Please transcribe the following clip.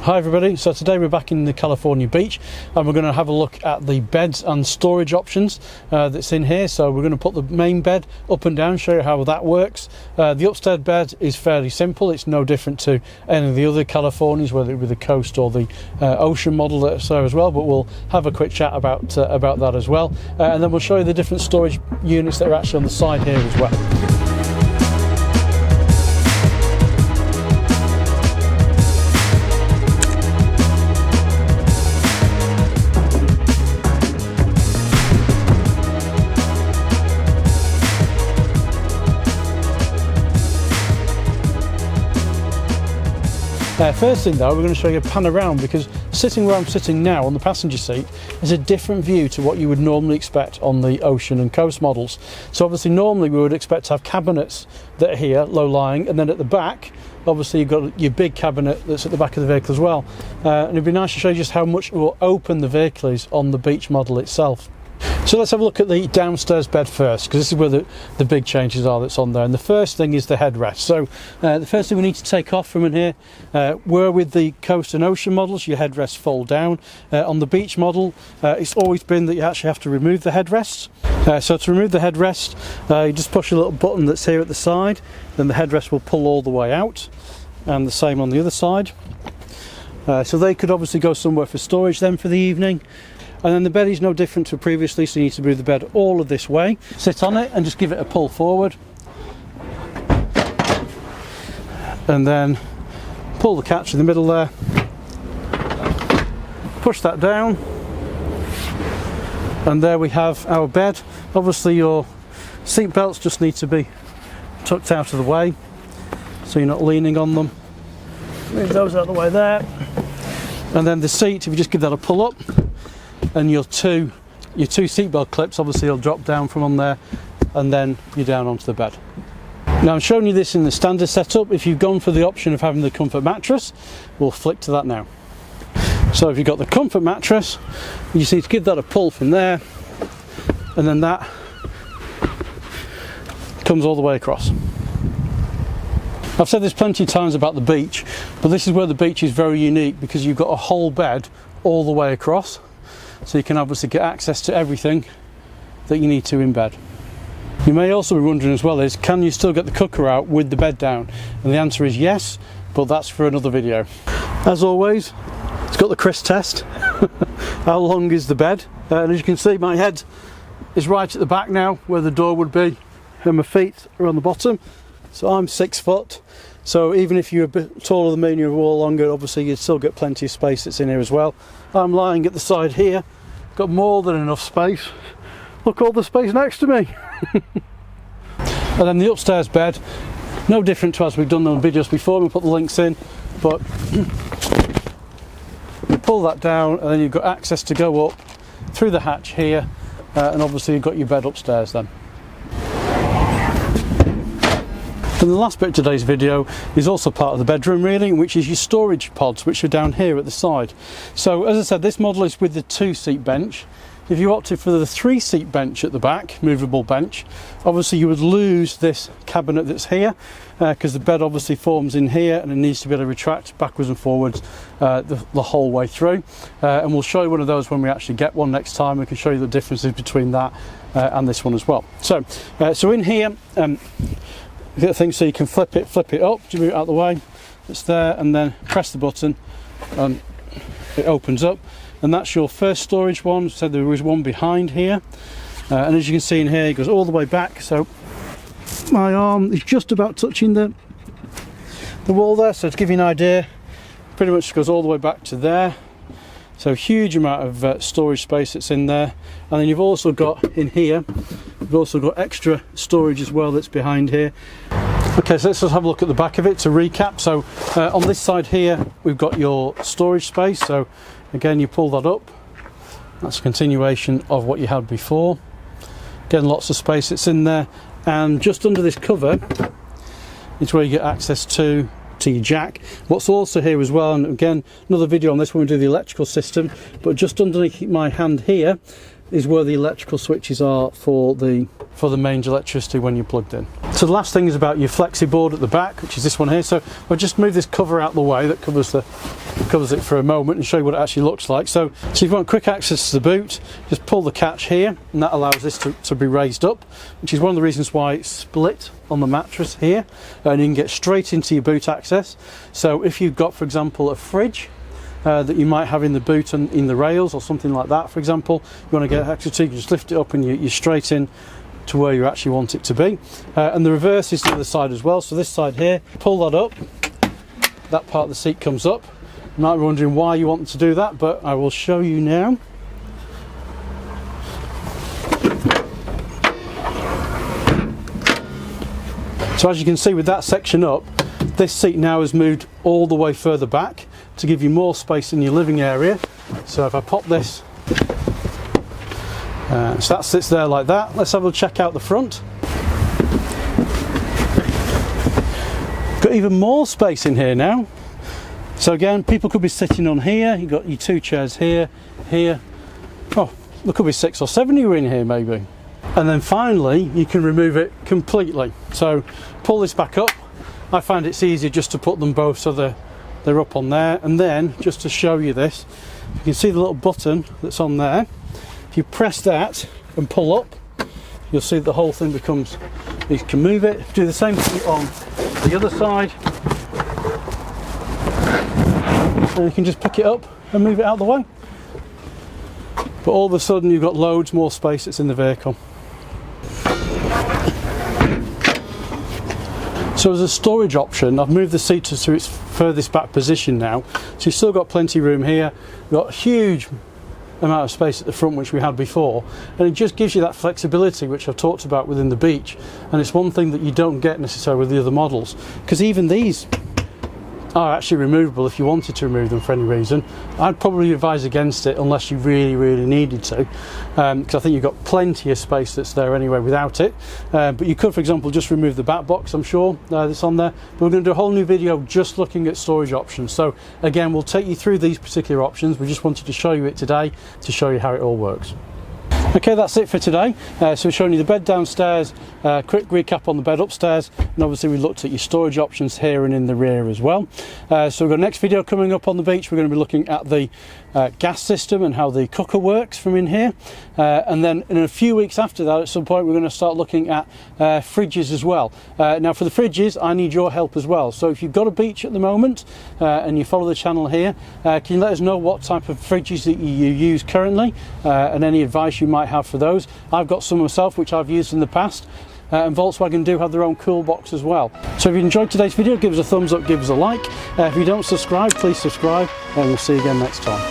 Hi everybody, so today we're back in the California Beach and we're going to have a look at the beds and storage options that's in here. So we're going to put the main bed up and down, show you how that works. The upstairs bed is fairly simple, it's no different to any of the other Californias, whether it be the coast or the ocean model that's there as well, but we'll have a quick chat about that as well. And then we'll show you the different storage units that are actually on the side here as well. First thing though, we're going to show you a pan around, because sitting where I'm sitting now on the passenger seat is a different view to what you would normally expect on the ocean and coast models. So obviously normally we would expect to have cabinets that are here low lying, and then at the back obviously you've got your big cabinet that's at the back of the vehicle as well. And it'd be nice to show you just how much more open the vehicle is on the beach model itself. So let's have a look at the downstairs bed first, because this is where the big changes are that's on there. And the first thing is the headrest. So the first thing we need to take off from in here, where with the coast and ocean models your headrests fold down. On the beach model it's always been that you actually have to remove the headrests. So to remove the headrest, you just push a little button that's here at the side, then the headrest will pull all the way out, and the same on the other side. So they could obviously go somewhere for storage then for the evening. And then the bed is no different to previously, so you need to move the bed all of this way. Sit on it and just give it a pull forward. And then pull the catch in the middle there. Push that down. And there we have our bed. Obviously your seat belts just need to be tucked out of the way, so you're not leaning on them. Move those out of the way there. And then the seat, if you just give that a pull up, and your two seatbelt clips obviously will drop down from on there, and then you're down onto the bed. Now I'm showing you this in the standard setup. If you've gone for the option of having the comfort mattress, we'll flick to that now. So if you've got the comfort mattress, you just need to give that a pull from there, and then that comes all the way across. I've said this plenty of times about the beach, but this is where the beach is very unique, because you've got a whole bed all the way across. So you can obviously get access to everything that you need to in bed. You may also be wondering as well is, can you still get the cooker out with the bed down? And the answer is yes, but that's for another video. As always, it's got the Chris test. How long is the bed? And as you can see, my head is right at the back now, where the door would be, and my feet are on the bottom. So I'm 6 foot. So even if you're a bit taller than me and you're a wall longer, obviously you'd still get plenty of space that's in here as well. I'm lying at the side here, got more than enough space. Look, all the space next to me. And then the upstairs bed, no different to as we've done on videos before. We put the links in, but you pull that down and then you've got access to go up through the hatch here, and obviously you've got your bed upstairs then. And the last bit of today's video is also part of the bedroom really, which is your storage pods, which are down here at the side. So as I said, this model is with the 2-seat bench. If you opted for the 3-seat bench at the back, movable bench, obviously you would lose this cabinet that's here, because the bed obviously forms in here and it needs to be able to retract backwards and forwards the whole way through. And we'll show you one of those when we actually get one next time. We can show you the differences between that and this one as well. So in here, get the thing so you can flip it up, you move it out of the way, it's there, and then press the button and it opens up, and that's your first storage one. So there is one behind here, and as you can see in here it goes all the way back, so my arm is just about touching the wall there. So to give you an idea, pretty much goes all the way back to there. So huge amount of storage space that's in there. And then you've also got in here, you've also got extra storage as well that's behind here. Okay, so let's just have a look at the back of it to recap. So on this side here we've got your storage space. So again, you pull that up, that's a continuation of what you had before. Again, lots of space that's in there, and just under this cover is where you get access to your jack. What's also here as well, and again another video on this when we do the electrical system, but just underneath my hand here is where the electrical switches are for the mains electricity when you're plugged in. So the last thing is about your Flexi-board at the back, which is this one here. So I'll just move this cover out the way that covers it for a moment and show you what it actually looks like. So if you want quick access to the boot, just pull the catch here, and that allows this to be raised up, which is one of the reasons why it's split on the mattress here, and you can get straight into your boot access. So if you've got, for example, a fridge that you might have in the boot and in the rails or something like that, for example, you want to get access to, you can just lift it up and you're straight in to where you actually want it to be. And the reverse is the other side as well. So this side here, pull that up, that part of the seat comes up. You might be wondering why you want to do that, but I will show you now. So as you can see with that section up, this seat now has moved all the way further back to give you more space in your living area. So if I pop this, so that sits there like that. Let's have a check out the front. Got even more space in here now. So again, people could be sitting on here. You've got your two chairs here, here. Oh, there could be 6 or 7 of you in here maybe. And then finally, you can remove it completely. So pull this back up. I find it's easier just to put them both so they're up on there. And then, just to show you this, you can see the little button that's on there. If you press that and pull up, you'll see that the whole thing becomes, you can move it. Do the same thing on the other side. And you can just pick it up and move it out of the way. But all of a sudden you've got loads more space that's in the vehicle. So as a storage option, I've moved the seat to its furthest back position now. So you've still got plenty of room here. You've got a huge amount of space at the front which we had before, and it just gives you that flexibility which I've talked about within the Beach. And it's one thing that you don't get necessarily with the other models, because even these are actually removable if you wanted to remove them for any reason. I'd probably advise against it unless you really needed to, because I think you've got plenty of space that's there anyway without it. But you could, for example, just remove the back box, I'm sure, that's on there. But we're going to do a whole new video just looking at storage options. So again, we'll take you through these particular options. We just wanted to show you it today to show you how it all works. Okay, that's it for today. So we're showing you the bed downstairs, quick recap on the bed upstairs, and obviously we looked at your storage options here and in the rear as well. So we've got a next video coming up on the Beach. We're going to be looking at the gas system and how the cooker works from in here. And then in a few weeks after that, at some point, we're going to start looking at fridges as well. Now for the fridges, I need your help as well. So if you've got a Beach at the moment and you follow the channel here, can you let us know what type of fridges that you use currently and any advice you might have for those. I've got some myself which I've used in the past, and Volkswagen do have their own cool box as well. So if you enjoyed today's video, give us a thumbs up, give us a like. If you don't subscribe, please subscribe, and we'll see you again next time.